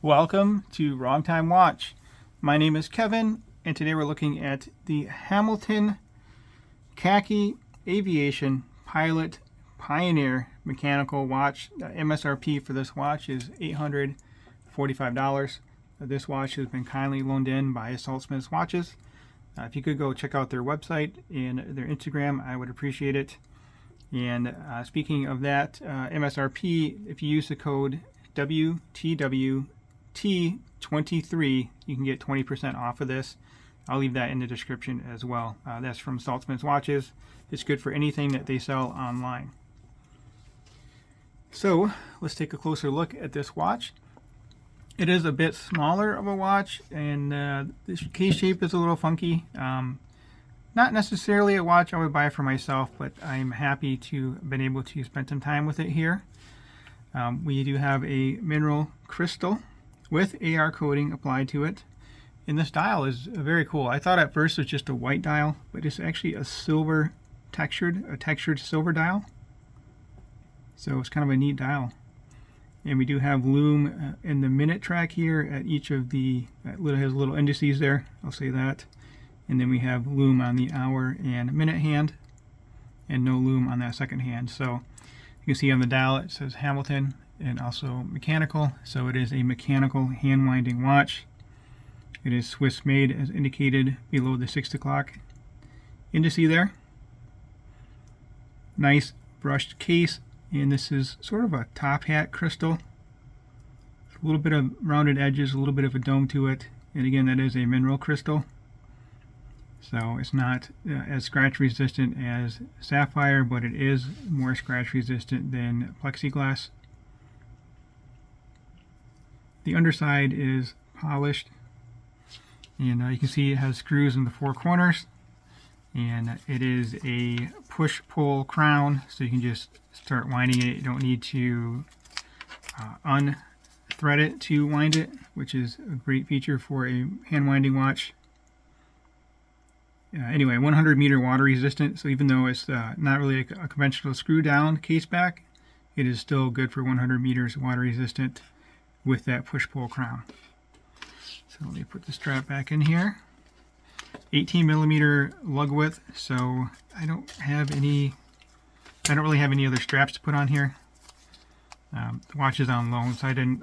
Welcome to Wrong Time Watch. My name is Kevin, and today we're looking at the Hamilton Khaki Aviation Pilot Pioneer mechanical watch. MSRP for this watch is $845. This watch has been kindly loaned in by Saltsmiths Watches. If you could go check out their website and their Instagram, I would appreciate it. And speaking of that, MSRP, if you use the code WTWT23, you can get 20% off of this. I'll leave that in the description as well. That's from Saltsmiths Watches. It's good for anything that they sell online. So let's take a closer look at this watch. It is a bit smaller of a watch, and the case shape is a little funky. Not necessarily a watch I would buy for myself, but I'm happy to have been able to spend some time with it here. We do have a mineral crystal with AR coating applied to it. And this dial is very cool. I thought at first it was just a white dial, but it's actually a silver textured silver dial. So it's kind of a neat dial. And we do have Lume in the minute track here at each of the, has little indices there, I'll say that. And then we have Lume on the hour and minute hand, and no Lume on that second hand. So you can see on the dial it says Hamilton and also mechanical. So it is a mechanical hand winding watch. It is Swiss made as indicated below the 6 o'clock indice there. Nice brushed case, and this is sort of a top hat crystal. A little bit of rounded edges, a little bit of a dome to it, and again that is a mineral crystal. So it's not as scratch resistant as sapphire, but it is more scratch resistant than plexiglass. The underside is polished, and you can see it has screws in the four corners, and it is a push-pull crown, so you can just start winding it. You don't need to unthread it to wind it, which is a great feature for a hand winding watch. Anyway, 100 meter water resistant, so even though it's not really a conventional screw down case back, it is still good for 100 meters water resistant with that push-pull crown. So let me put the strap back in here. 18 millimeter lug width, so I don't really have any other straps to put on here. The watch is on loan, so I didn't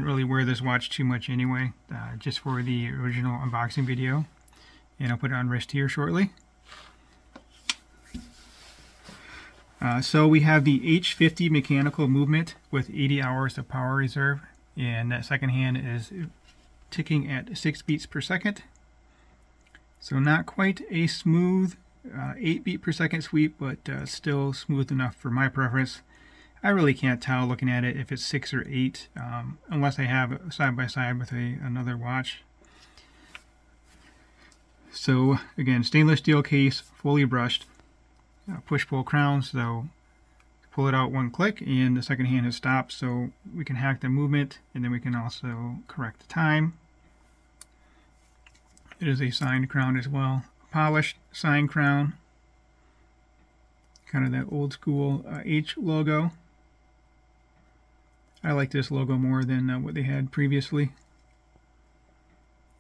really wear this watch too much anyway, just for the original unboxing video. And I'll put it on wrist here shortly. So we have the H50 mechanical movement with 80 hours of power reserve, and that second hand is ticking at 6 beats per second. So not quite a smooth 8 beat per second sweep, but still smooth enough for my preference. I really can't tell looking at it if it's 6 or 8, unless I have it side by side with another watch. So again, stainless steel case, fully brushed, push-pull crown, so pull it out one click and the second hand has stopped, so we can hack the movement, and then we can also correct the time. It is a signed crown as well, polished signed crown, kind of that old school H logo. I like this logo more than what they had previously.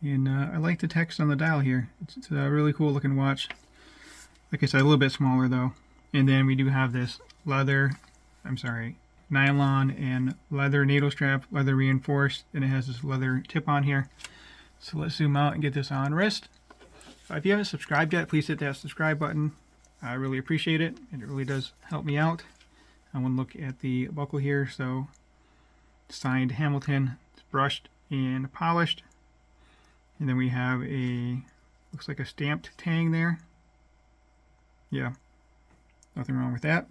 And I like the text on the dial here. It's a really cool looking watch. Like I said, a little bit smaller though. And then we do have this nylon and leather NATO strap, leather reinforced, and it has this leather tip on here. So let's zoom out and get this on wrist. If you haven't subscribed yet, please hit that subscribe button. I really appreciate it, and it really does help me out. I want to look at the buckle here. So signed Hamilton, it's brushed and polished. And then we have looks like a stamped tang there. Yeah, nothing wrong with that.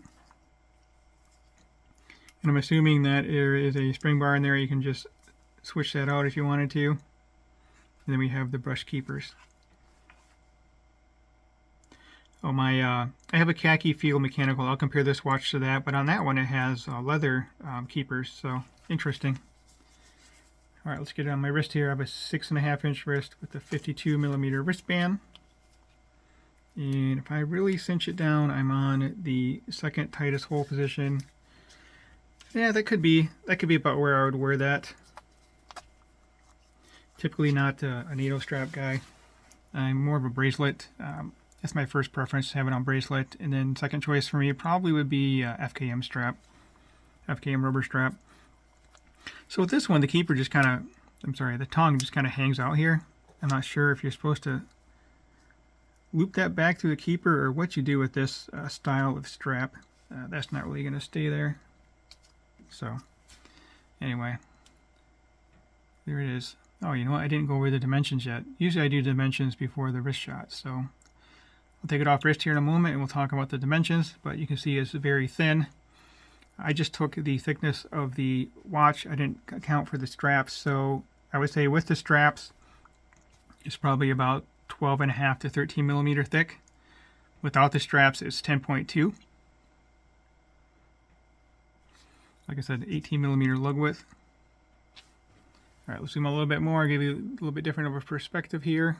And I'm assuming that there is a spring bar in there. You can just switch that out if you wanted to. And then we have the brush keepers. Oh, I have a khaki feel mechanical. I'll compare this watch to that, but on that one it has leather keepers, so interesting. All right, let's get it on my wrist here. I have a 6.5 inch wrist with a 52 millimeter wristband. And if I really cinch it down, I'm on the second tightest hole position. Yeah, that could be about where I would wear that. typically not a NATO strap guy. I'm more of a bracelet. That's my first preference, to have it on bracelet. And then second choice for me probably would be FKM strap, FKM rubber strap. So with this one, the keeper just kind of, the tongue just kind of hangs out here. I'm not sure if you're supposed to loop that back through the keeper or what you do with this style of strap. That's not really going to stay there. So anyway, there it is. Oh, you know what? I didn't go over the dimensions yet. Usually I do dimensions before the wrist shot. So I'll take it off wrist here in a moment and we'll talk about the dimensions. But you can see it's very thin. I just took the thickness of the watch. I didn't account for the straps. So I would say with the straps, it's probably about 12.5 to 13 millimeter thick. Without the straps, it's 10.2. Like I said, 18 millimeter lug width. All right, let's zoom a little bit more, give you a little bit different of a perspective here.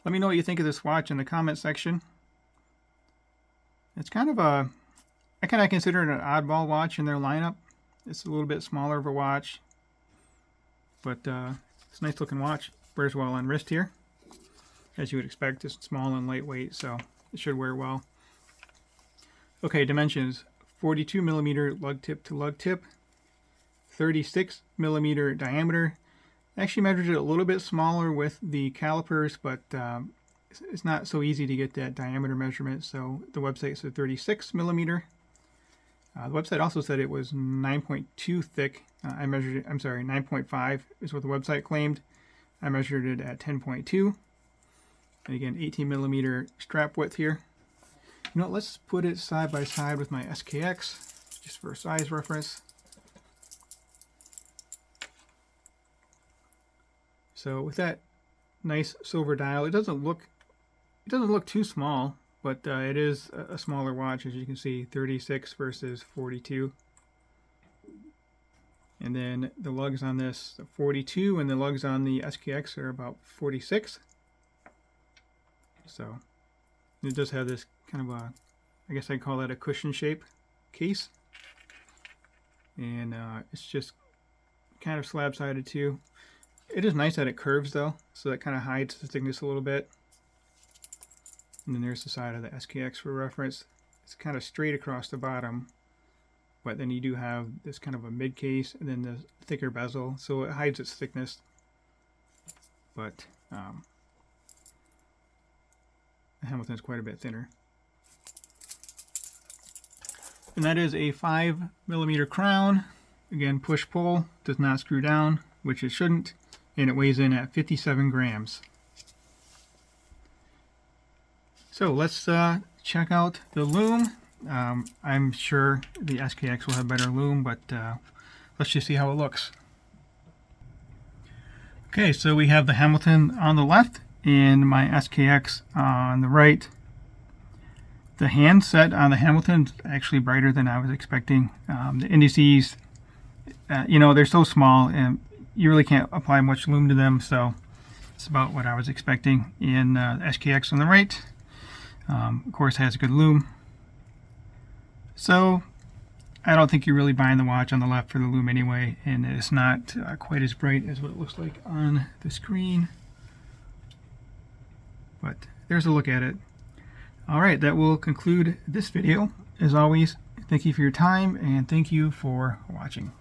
Let me know what you think of this watch in the comment section. It's kind of a, I kind of consider it an oddball watch in their lineup. It's a little bit smaller of a watch, but it's a nice looking watch. Wears well on wrist here. As you would expect, it's small and lightweight, so it should wear well. Okay, dimensions: 42 millimeter lug tip to lug tip, 36 millimeter diameter. I actually measured it a little bit smaller with the calipers, but it's not so easy to get that diameter measurement. So the website said 36 millimeter. The website also said it was 9.2 thick. I measured it, 9.5 is what the website claimed. I measured it at 10.2. And again, 18 millimeter strap width here. You know, let's put it side by side with my SKX, just for size reference. So with that nice silver dial, it doesn't look too small, but it is a smaller watch, as you can see, 36 versus 42. And then the lugs on this, 42, and the lugs on the SKX are about 46. So it does have this kind of a, I guess I'd call that a cushion shape case. And it's just kind of slab-sided too. It is nice that it curves though, so that kind of hides the thickness a little bit. And then there's the side of the SKX for reference. It's kind of straight across the bottom, but then you do have this kind of a mid case and then the thicker bezel, so it hides its thickness. But the Hamilton's quite a bit thinner. And that is a 5 millimeter crown. Again, push-pull, does not screw down, which it shouldn't, and it weighs in at 57 grams. So let's check out the Lume. I'm sure the SKX will have better Lume, but let's just see how it looks. Okay, so we have the Hamilton on the left and my SKX on the right. The handset on the Hamilton is actually brighter than I was expecting. The indices, you know, they're so small and you really can't apply much Lume to them, so it's about what I was expecting. In SKX on the right, of course, has good Lume. So I don't think you're really buying the watch on the left for the Lume anyway, and it's not quite as bright as what it looks like on the screen. But there's a look at it. All right, that will conclude this video. As always, thank you for your time and thank you for watching.